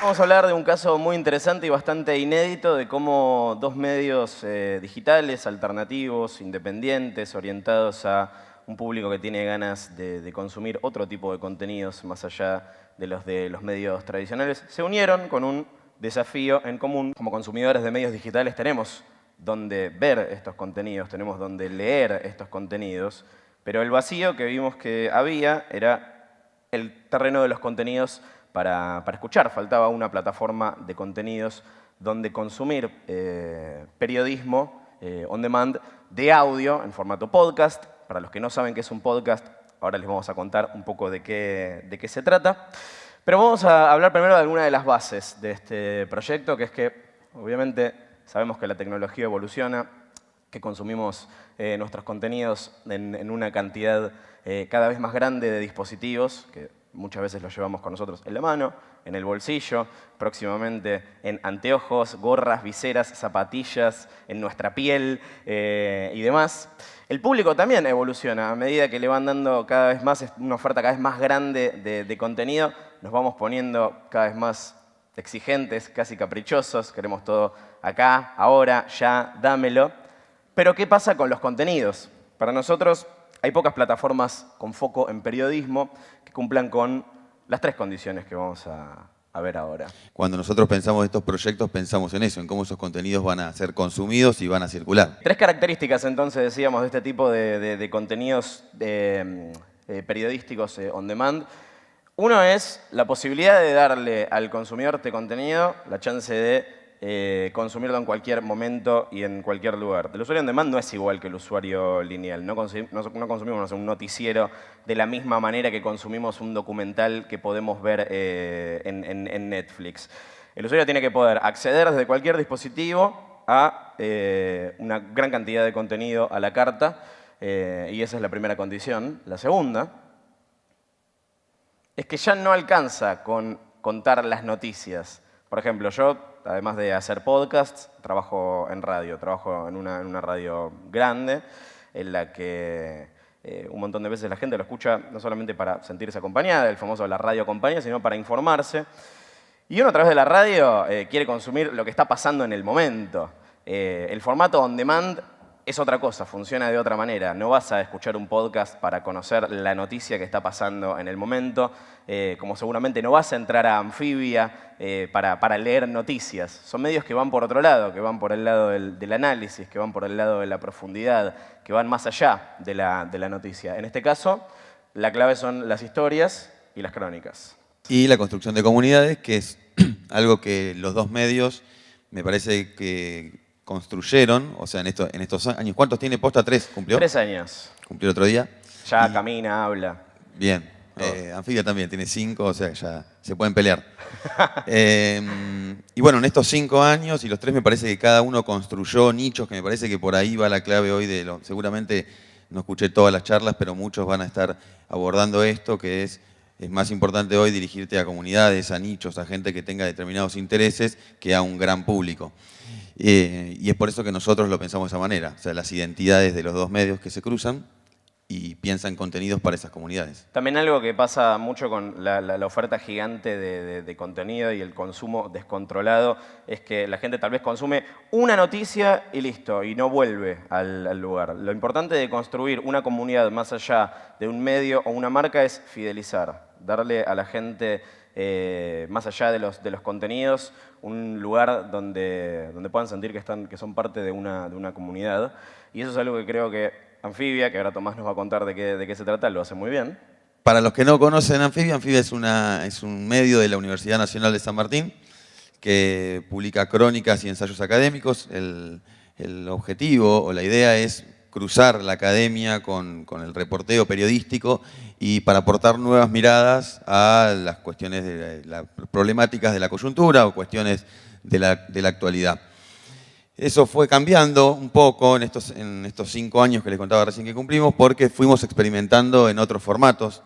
Vamos a hablar de un caso muy interesante y bastante inédito de cómo dos medios digitales, alternativos, independientes, orientados a un público que tiene ganas de consumir otro tipo de contenidos más allá de los medios tradicionales, se unieron con un desafío en común. Como consumidores de medios digitales tenemos donde ver estos contenidos, tenemos donde leer estos contenidos, pero el vacío que vimos que había era el terreno de los contenidos para escuchar. Faltaba una plataforma de contenidos donde consumir periodismo on demand de audio en formato podcast. Para los que no saben qué es un podcast, ahora les vamos a contar un poco de qué se trata. Pero vamos a hablar primero de alguna de las bases de este proyecto, que es que obviamente sabemos que la tecnología evoluciona, que consumimos nuestros contenidos en una cantidad cada vez más grande de dispositivos, que muchas veces los llevamos con nosotros en la mano, en el bolsillo, próximamente en anteojos, gorras, viseras, zapatillas, en nuestra piel y demás. El público también evoluciona. A medida que le van dando cada vez más, una oferta cada vez más grande de contenido, nos vamos poniendo cada vez más exigentes, casi caprichosos. Queremos todo acá, ahora, ya, dámelo. Pero ¿qué pasa con los contenidos? Para nosotros hay pocas plataformas con foco en periodismo que cumplan con las tres condiciones que vamos a ver ahora. Cuando nosotros pensamos estos proyectos, pensamos en eso, en cómo esos contenidos van a ser consumidos y van a circular. Tres características, entonces, decíamos, de este tipo de contenidos periodísticos on demand. Uno es la posibilidad de darle al consumidor de contenido la chance de consumirlo en cualquier momento y en cualquier lugar. El usuario on demand no es igual que el usuario lineal. No consumimos un noticiero de la misma manera que consumimos un documental que podemos ver en Netflix. El usuario tiene que poder acceder desde cualquier dispositivo a una gran cantidad de contenido a la carta, y esa es la primera condición. La segunda es que ya no alcanza con contar las noticias. Por ejemplo, yo, además de hacer podcasts, trabajo en radio. Trabajo en una radio grande en la que un montón de veces la gente lo escucha no solamente para sentirse acompañada, el famoso la radio acompaña, sino para informarse. Y uno a través de la radio quiere consumir lo que está pasando en el momento. El formato on demand es otra cosa, funciona de otra manera. No vas a escuchar un podcast para conocer la noticia que está pasando en el momento, como seguramente no vas a entrar a Amphibia para leer noticias. Son medios que van por otro lado, que van por el lado del análisis, que van por el lado de la profundidad, que van más allá de la noticia. En este caso, la clave son las historias y las crónicas. Y la construcción de comunidades, que es algo que los dos medios me parece que construyeron, o sea, en estos años. ¿Cuántos tiene Posta? ¿3 cumplió? 3 años. ¿Cumplió el otro día? Ya camina, habla. Bien. Anfibia también tiene 5, o sea que ya se pueden pelear. Y bueno, en estos 5 años, y los 3 me parece que cada uno construyó nichos, que me parece que por ahí va la clave hoy de seguramente no escuché todas las charlas, pero muchos van a estar abordando esto, que es más importante hoy dirigirte a comunidades, a nichos, a gente que tenga determinados intereses, que a un gran público. Y es por eso que nosotros lo pensamos de esa manera, o sea, las identidades de los dos medios que se cruzan y piensan contenidos para esas comunidades. También algo que pasa mucho con la oferta gigante de contenido y el consumo descontrolado es que la gente tal vez consume una noticia y listo, y no vuelve al lugar. Lo importante de construir una comunidad más allá de un medio o una marca es fidelizar, darle a la gente, más allá de los contenidos, un lugar donde puedan sentir que son parte de una comunidad. Y eso es algo que creo que Amphibia, que ahora Tomás nos va a contar de qué se trata, lo hace muy bien. Para los que no conocen Amphibia, Amphibia es un medio de la Universidad Nacional de San Martín que publica crónicas y ensayos académicos. El objetivo o la idea es cruzar la academia con el reporteo periodístico y para aportar nuevas miradas a las cuestiones de las problemáticas de la coyuntura o cuestiones de la actualidad. Eso fue cambiando un poco en estos 5 años que les contaba recién que cumplimos, porque fuimos experimentando en otros formatos.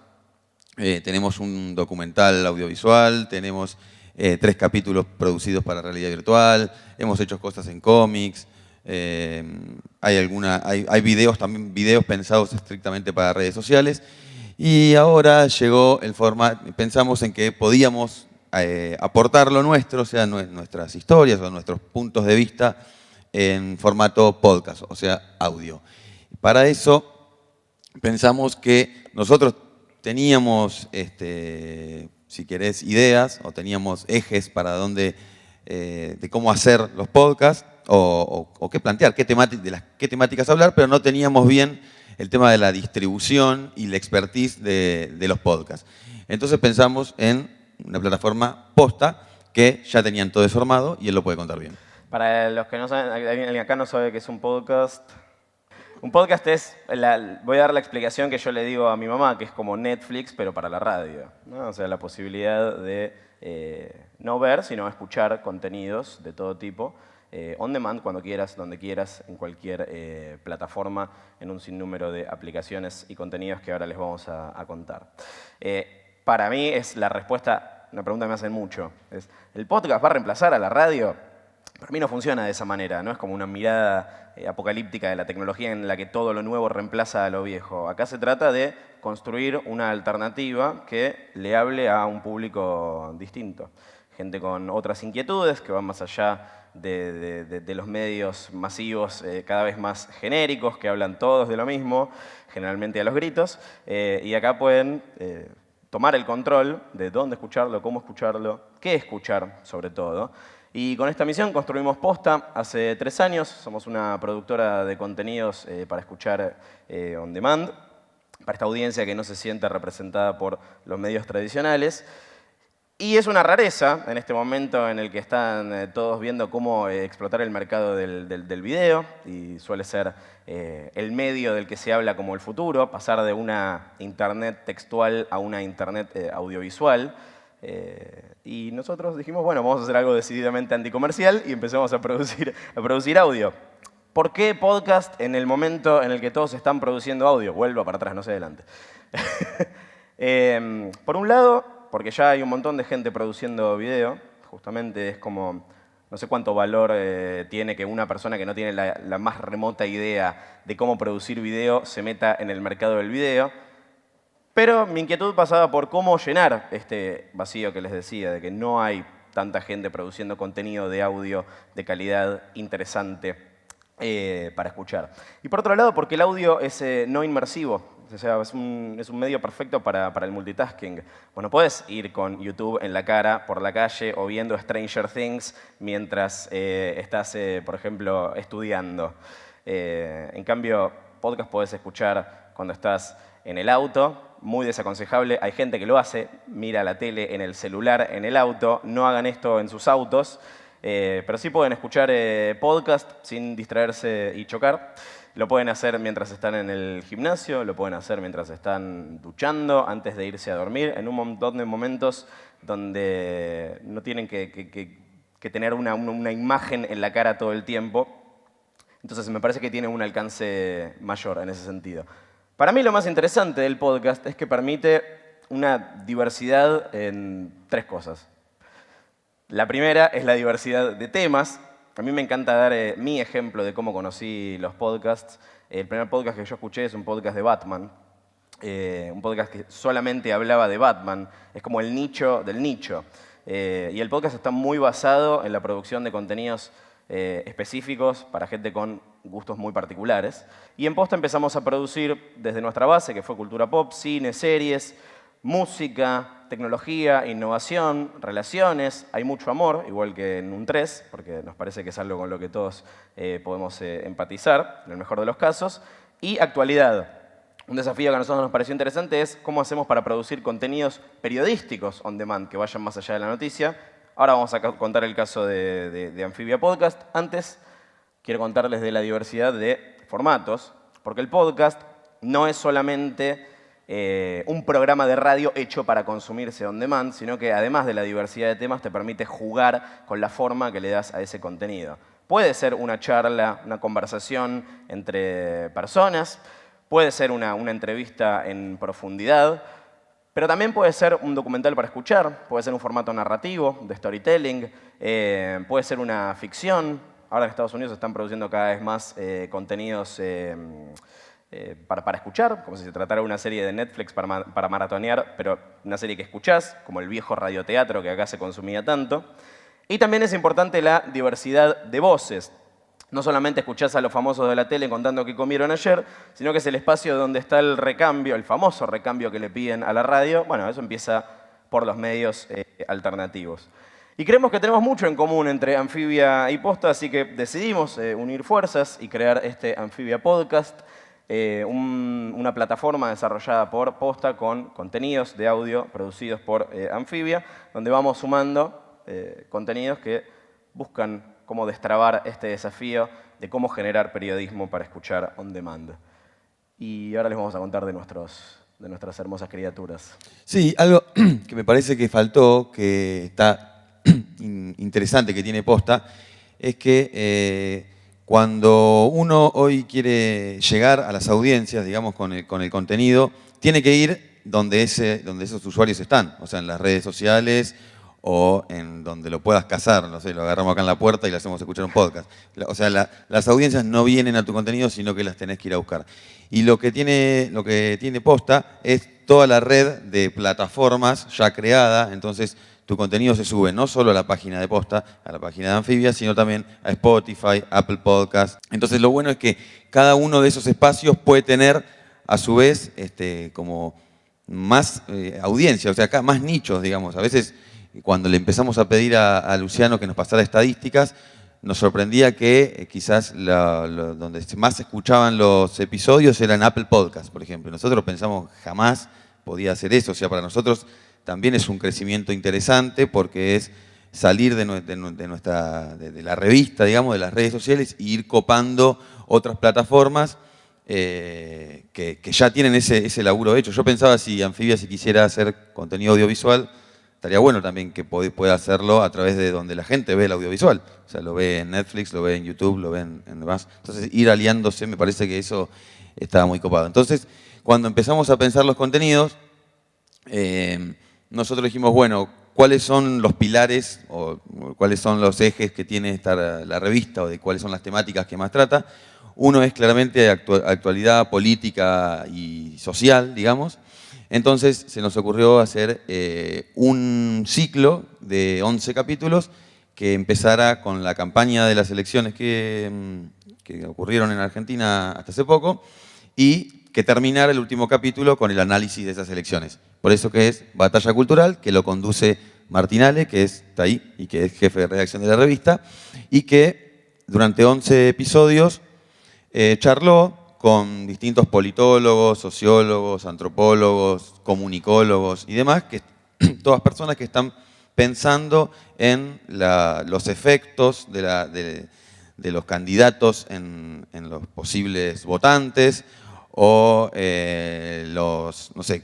Tenemos un documental audiovisual, tenemos 3 capítulos producidos para realidad virtual, hemos hecho cosas en cómics, hay videos, también videos pensados estrictamente para redes sociales. Y ahora llegó el formato, pensamos en que podíamos aportar lo nuestro, o sea, nuestras historias o nuestros puntos de vista en formato podcast, o sea, audio. Para eso pensamos que nosotros teníamos, si querés, ideas o teníamos ejes para dónde, de cómo hacer los podcasts o qué plantear, de qué temáticas hablar, pero no teníamos bien el tema de la distribución y la expertise de los podcasts. Entonces pensamos en una plataforma Posta que ya tenían todo desformado y él lo puede contar bien. Para los que no saben, alguien acá no sabe qué es un podcast. Un podcast es, voy a dar la explicación que yo le digo a mi mamá, que es como Netflix, pero para la radio, ¿no? O sea, la posibilidad de no ver, sino escuchar contenidos de todo tipo, on demand, cuando quieras, donde quieras, en cualquier plataforma, en un sinnúmero de aplicaciones y contenidos que ahora les vamos a contar. Para mí es la respuesta, una pregunta que me hacen mucho, es, ¿el podcast va a reemplazar a la radio? Para mí no funciona de esa manera, no es como una mirada apocalíptica de la tecnología en la que todo lo nuevo reemplaza a lo viejo. Acá se trata de construir una alternativa que le hable a un público distinto. Gente con otras inquietudes que van más allá de los medios masivos cada vez más genéricos, que hablan todos de lo mismo, generalmente a los gritos, y acá pueden tomar el control de dónde escucharlo, cómo escucharlo, qué escuchar sobre todo. Y con esta misión construimos Posta hace 3 años. Somos una productora de contenidos para escuchar on demand, para esta audiencia que no se siente representada por los medios tradicionales. Y es una rareza en este momento en el que están todos viendo cómo explotar el mercado del video, y suele ser el medio del que se habla como el futuro, pasar de una internet textual a una internet audiovisual. Y nosotros dijimos, bueno, vamos a hacer algo decididamente anticomercial y empezamos a producir audio. ¿Por qué podcast en el momento en el que todos están produciendo audio? Vuelvo para atrás, no sé adelante. Por un lado, porque ya hay un montón de gente produciendo video. Justamente es como, no sé cuánto valor tiene que una persona que no tiene la más remota idea de cómo producir video se meta en el mercado del video. Pero mi inquietud pasaba por cómo llenar este vacío que les decía, de que no hay tanta gente produciendo contenido de audio de calidad interesante para escuchar. Y por otro lado, porque el audio es no inmersivo, o sea, es un medio perfecto para el multitasking. Bueno, puedes ir con YouTube en la cara por la calle o viendo Stranger Things mientras estás, por ejemplo, estudiando. En cambio, podcast podés escuchar cuando estás en el auto. Muy desaconsejable, hay gente que lo hace, mira la tele en el celular, en el auto, no hagan esto en sus autos, pero sí pueden escuchar podcast sin distraerse y chocar. Lo pueden hacer mientras están en el gimnasio, lo pueden hacer mientras están duchando, antes de irse a dormir, en un montón de momentos donde no tienen que tener una imagen en la cara todo el tiempo. Entonces me parece que tiene un alcance mayor en ese sentido. Para mí lo más interesante del podcast es que permite una diversidad en 3 cosas. La primera es la diversidad de temas. A mí me encanta dar mi ejemplo de cómo conocí los podcasts. El primer podcast que yo escuché es un podcast de Batman. Un podcast que solamente hablaba de Batman. Es como el nicho del nicho. Y el podcast está muy basado en la producción de contenidos específicos para gente con gustos muy particulares. Y en Posta empezamos a producir desde nuestra base, que fue cultura pop, cine, series, música, tecnología, innovación, relaciones. Hay mucho amor, igual que en un 3, porque nos parece que es algo con lo que todos podemos empatizar, en el mejor de los casos. Y actualidad. Un desafío que a nosotros nos pareció interesante es cómo hacemos para producir contenidos periodísticos on demand, que vayan más allá de la noticia. Ahora vamos a contar el caso de Amphibia Podcast. Antes, quiero contarles de la diversidad de formatos, porque el podcast no es solamente un programa de radio hecho para consumirse on demand, sino que además de la diversidad de temas te permite jugar con la forma que le das a ese contenido. Puede ser una charla, una conversación entre personas, puede ser una entrevista en profundidad, pero también puede ser un documental para escuchar, puede ser un formato narrativo, de storytelling, puede ser una ficción. Ahora en Estados Unidos se están produciendo cada vez más contenidos para escuchar, como si se tratara de una serie de Netflix para maratonear, pero una serie que escuchás, como el viejo radioteatro que acá se consumía tanto. Y también es importante la diversidad de voces. No solamente escuchás a los famosos de la tele contando qué comieron ayer, sino que es el espacio donde está el recambio, el famoso recambio que le piden a la radio. Bueno, eso empieza por los medios alternativos. Y creemos que tenemos mucho en común entre Anfibia y Posta, así que decidimos unir fuerzas y crear este Anfibia Podcast, una plataforma desarrollada por Posta con contenidos de audio producidos por Anfibia, donde vamos sumando contenidos que buscan cómo destrabar este desafío de cómo generar periodismo para escuchar on demand. Y ahora les vamos a contar de nuestras hermosas criaturas. Sí, algo que me parece que faltó, que está interesante, que tiene Posta, es que cuando uno hoy quiere llegar a las audiencias, digamos, con el contenido, tiene que ir donde esos usuarios están, o sea, en las redes sociales o en donde lo puedas cazar, no sé, lo agarramos acá en la puerta y le hacemos escuchar un podcast. O sea, las audiencias no vienen a tu contenido, sino que las tenés que ir a buscar. Y lo que tiene Posta es toda la red de plataformas ya creada, entonces tu contenido se sube no solo a la página de Posta, a la página de Anfibia, sino también a Spotify, Apple Podcast. Entonces lo bueno es que cada uno de esos espacios puede tener a su vez como más audiencia, o sea, acá más nichos, digamos. A veces cuando le empezamos a pedir a Luciano que nos pasara estadísticas, nos sorprendía que quizás donde más se escuchaban los episodios eran Apple Podcast, por ejemplo. Nosotros pensamos jamás podía hacer eso, o sea, para nosotros también es un crecimiento interesante porque es salir de la revista, digamos, de las redes sociales e ir copando otras plataformas que ya tienen ese laburo hecho. Yo pensaba si Anfibia, si quisiera hacer contenido audiovisual, estaría bueno también que pueda hacerlo a través de donde la gente ve el audiovisual. O sea, lo ve en Netflix, lo ve en YouTube, lo ve en demás. Entonces, ir aliándose, me parece que eso estaba muy copado. Entonces, cuando empezamos a pensar los contenidos, nosotros dijimos, bueno, ¿cuáles son los pilares o cuáles son los ejes que tiene la revista o de cuáles son las temáticas que más trata? Uno es claramente actualidad política y social, digamos. Entonces se nos ocurrió hacer un ciclo de 11 capítulos que empezara con la campaña de las elecciones que ocurrieron en Argentina hasta hace poco y que terminara el último capítulo con el análisis de esas elecciones. Por eso que es Batalla Cultural, que lo conduce Martín Ale, que está ahí y que es jefe de redacción de la revista, y que durante 11 episodios charló con distintos politólogos, sociólogos, antropólogos, comunicólogos y demás, que todas personas que están pensando en los efectos de los candidatos en los posibles votantes, o no sé,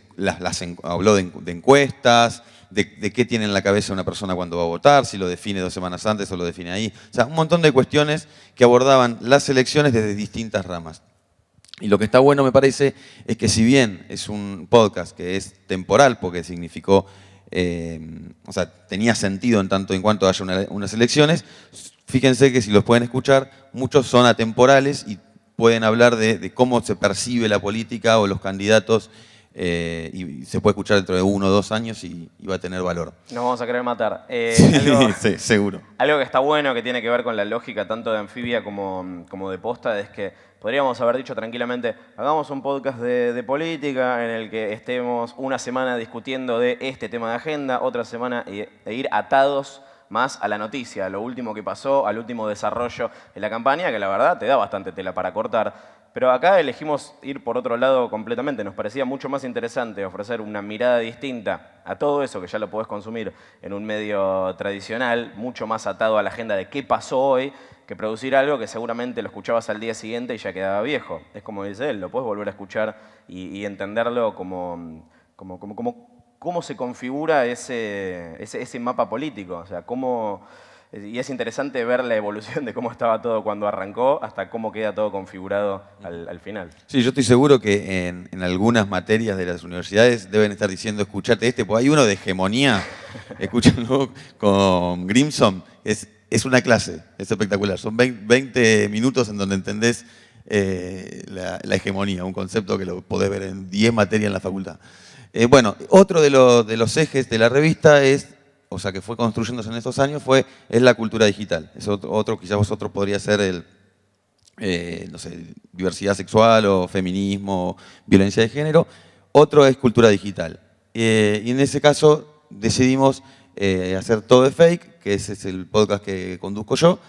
habló de encuestas, de qué tiene en la cabeza una persona cuando va a votar, si lo define 2 semanas antes o lo define ahí. O sea, un montón de cuestiones que abordaban las elecciones desde distintas ramas. Y lo que está bueno, me parece, es que si bien es un podcast que es temporal, porque significó, o sea, tenía sentido en tanto en cuanto haya unas elecciones, fíjense que si los pueden escuchar, muchos son atemporales y pueden hablar de cómo se percibe la política o los candidatos y se puede escuchar dentro de 1 o 2 años y va a tener valor. Nos vamos a querer matar. Sí, seguro. Algo que está bueno, que tiene que ver con la lógica tanto de Anfibia como de Posta, es que podríamos haber dicho tranquilamente, hagamos un podcast de política en el que estemos una semana discutiendo de este tema de agenda, otra semana e ir atados más a la noticia, a lo último que pasó, al último desarrollo en la campaña, que la verdad te da bastante tela para cortar. Pero acá elegimos ir por otro lado completamente. Nos parecía mucho más interesante ofrecer una mirada distinta a todo eso que ya lo podés consumir en un medio tradicional, mucho más atado a la agenda de qué pasó hoy, que producir algo que seguramente lo escuchabas al día siguiente y ya quedaba viejo. Es como dice él, lo podés volver a escuchar y entenderlo cómo se configura ese mapa político. O sea, y es interesante ver la evolución de cómo estaba todo cuando arrancó hasta cómo queda todo configurado al final. Sí, yo estoy seguro que en algunas materias de las universidades deben estar diciendo, escuchate porque hay uno de hegemonía, escúchenlo con Grimson, es una clase, es espectacular. Son 20 minutos en donde entendés la hegemonía, un concepto que lo podés ver en 10 materias en la facultad. Bueno, otro de los ejes de la revista es, o sea, que fue construyéndose en estos años, es la cultura digital. Es otro quizás vosotros podría ser no sé, diversidad sexual o feminismo, violencia de género. Otro es cultura digital. Y en ese caso decidimos hacer Todo de Fake, que ese es el podcast que conduzco yo,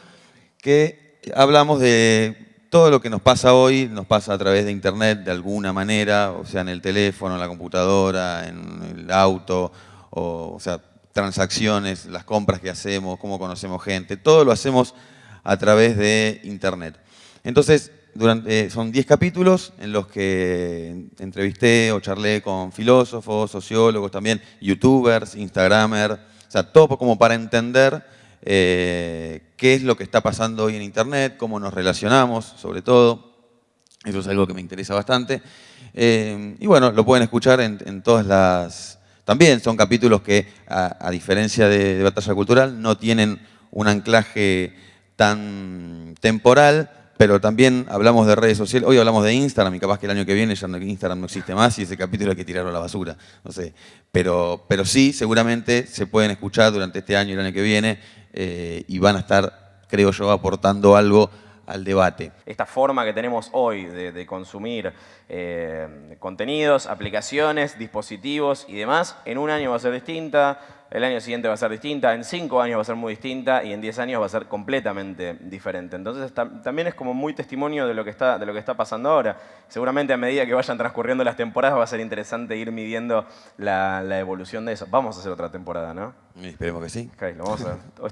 que hablamos de todo lo que nos pasa hoy, nos pasa a través de internet de alguna manera, o sea, en el teléfono, en la computadora, en el auto, o sea, transacciones, las compras que hacemos, cómo conocemos gente, todo lo hacemos a través de internet. Entonces, son 10 capítulos en los que entrevisté o charlé con filósofos, sociólogos también, youtubers, instagramers, o sea, todo como para entender qué es lo que está pasando hoy en internet, cómo nos relacionamos, sobre todo. Eso es algo que me interesa bastante. Y bueno, lo pueden escuchar en todas las... También son capítulos que, a diferencia de Batalla Cultural, no tienen un anclaje tan temporal, pero también hablamos de redes sociales. Hoy hablamos de Instagram y capaz que el año que viene ya Instagram no existe más y ese capítulo hay que tirarlo a la basura. No sé. Pero sí, seguramente se pueden escuchar durante este año y el año que viene y van a estar, creo yo, aportando algo al debate. Esta forma que tenemos hoy de consumir contenidos, aplicaciones, dispositivos y demás, en un año va a ser distinta, el año siguiente va a ser distinta, en 5 años va a ser muy distinta y en 10 años va a ser completamente diferente. Entonces también es como muy testimonio de lo que está pasando ahora. Seguramente a medida que vayan transcurriendo las temporadas va a ser interesante ir midiendo la evolución de eso. Vamos a hacer otra temporada, ¿no? Esperemos que sí. Okay,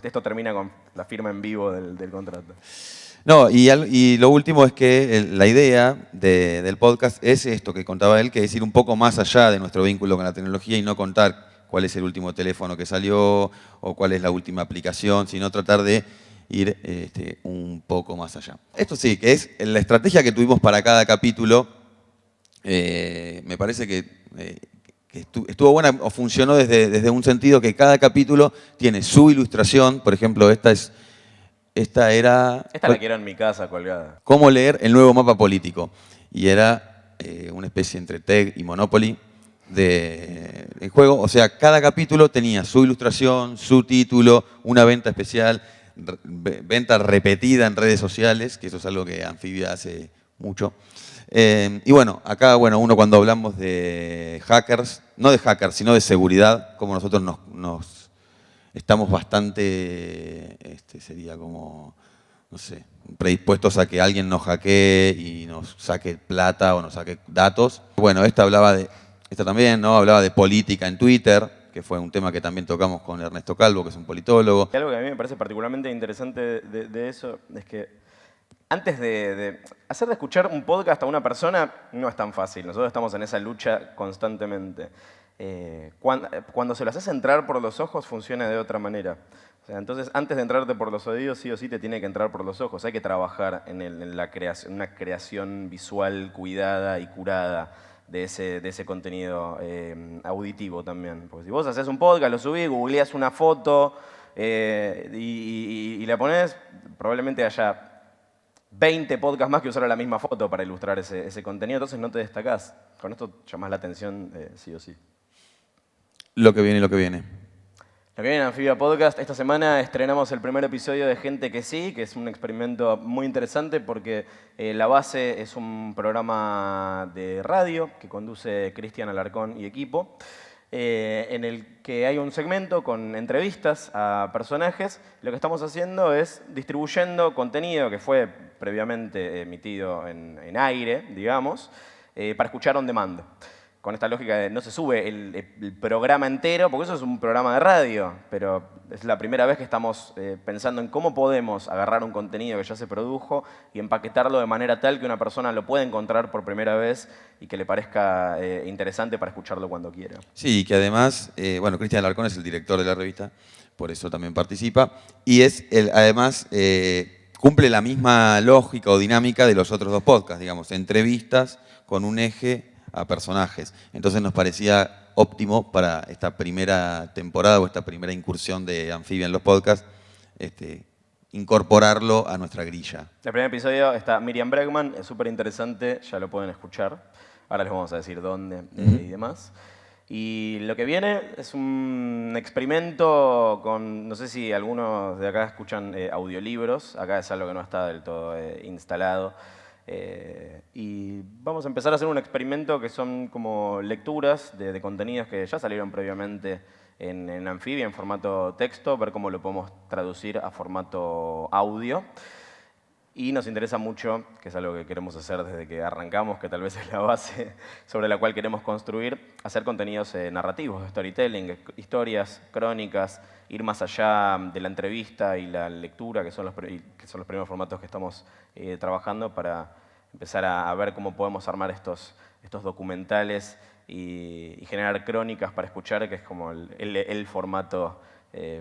esto termina con la firma en vivo del contrato. No, y lo último es que la idea del podcast es esto que contaba él, que es ir un poco más allá de nuestro vínculo con la tecnología y no contar cuál es el último teléfono que salió o cuál es la última aplicación, sino tratar de ir un poco más allá. Esto sí, que es la estrategia que tuvimos para cada capítulo, me parece que estuvo buena o funcionó desde un sentido que cada capítulo tiene su ilustración. Por ejemplo, esta la quiero en mi casa colgada. Cómo leer el nuevo mapa político. Y era una especie entre TEG y Monopoly del juego. O sea, cada capítulo tenía su ilustración, su título, una venta especial, venta repetida en redes sociales, que eso es algo que Anfibia hace mucho. Y bueno, acá uno cuando hablamos de hackers, no de hackers, sino de seguridad, como nosotros nos estamos bastante, sería como, no sé, predispuestos a que alguien nos hackee y nos saque plata o nos saque datos. Bueno, esta también, ¿no? Hablaba de política en Twitter, que fue un tema que también tocamos con Ernesto Calvo, que es un politólogo. Y algo que a mí me parece particularmente interesante de eso es que antes de hacer de escuchar un podcast a una persona no es tan fácil. Nosotros estamos en esa lucha constantemente. Cuando se lo haces entrar por los ojos funciona de otra manera. O sea, entonces, antes de entrarte por los oídos, sí o sí te tiene que entrar por los ojos. Hay que trabajar en una creación visual cuidada y curada de ese contenido auditivo también. Porque si vos haces un podcast, lo subís, googleás una foto y la ponés, probablemente haya 20 podcasts más que usaron la misma foto para ilustrar ese contenido, entonces no te destacás. Con esto llamás la atención sí o sí. Lo que viene, lo que viene. Lo que viene en Anfibia Podcast, esta semana estrenamos el primer episodio de Gente que Sí, que es un experimento muy interesante porque la base es un programa de radio que conduce Cristian Alarcón y equipo, en el que hay un segmento con entrevistas a personajes. Lo que estamos haciendo es distribuyendo contenido que fue previamente emitido en aire, digamos, para escuchar on demand. Con esta lógica de no se sube el programa entero, porque eso es un programa de radio, pero es la primera vez que estamos pensando en cómo podemos agarrar un contenido que ya se produjo y empaquetarlo de manera tal que una persona lo pueda encontrar por primera vez y que le parezca interesante para escucharlo cuando quiera. Sí, que además, Cristian Alarcón es el director de la revista, por eso también participa, y además cumple la misma lógica o dinámica de los otros dos podcasts, digamos, entrevistas con un eje a personajes. Entonces nos parecía óptimo para esta primera temporada o esta primera incursión de Anfibia en los podcasts, incorporarlo a nuestra grilla. El primer episodio está Miriam Bregman, es súper interesante, ya lo pueden escuchar. Ahora les vamos a decir dónde y demás. Y lo que viene es un experimento con, no sé si algunos de acá escuchan audiolibros, acá es algo que no está del todo instalado. Y vamos a empezar a hacer un experimento que son como lecturas de contenidos que ya salieron previamente en Amphibia, en formato texto, ver cómo lo podemos traducir a formato audio. Y nos interesa mucho, que es algo que queremos hacer desde que arrancamos, que tal vez es la base sobre la cual queremos construir, hacer contenidos narrativos, storytelling, historias, crónicas, ir más allá de la entrevista y la lectura, que son los primeros formatos que estamos trabajando para empezar a ver cómo podemos armar estos documentales y generar crónicas para escuchar, que es como el formato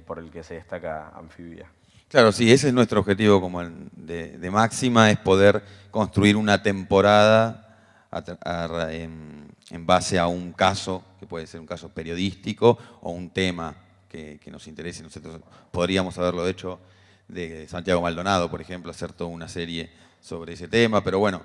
por el que se destaca Amphibia. Claro, sí, ese es nuestro objetivo como de máxima, es poder construir una temporada en base a un caso, que puede ser un caso periodístico o un tema que nos interese. Nosotros podríamos haberlo hecho de Santiago Maldonado, por ejemplo, hacer toda una serie sobre ese tema, pero bueno,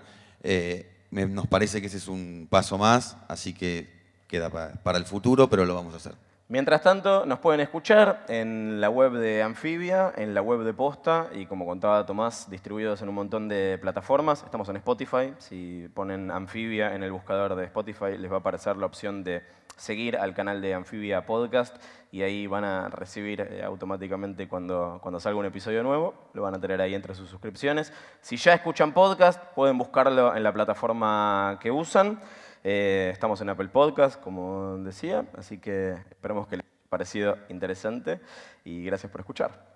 nos parece que ese es un paso más, así que queda para el futuro, pero lo vamos a hacer. Mientras tanto, nos pueden escuchar en la web de Amphibia, en la web de Posta y, como contaba Tomás, distribuidos en un montón de plataformas. Estamos en Spotify. Si ponen Amphibia en el buscador de Spotify, les va a aparecer la opción de seguir al canal de Amphibia Podcast y ahí van a recibir automáticamente cuando salga un episodio nuevo. Lo van a tener ahí entre sus suscripciones. Si ya escuchan podcast, pueden buscarlo en la plataforma que usan. Estamos en Apple Podcast, como decía, así que esperemos que les haya parecido interesante y gracias por escuchar.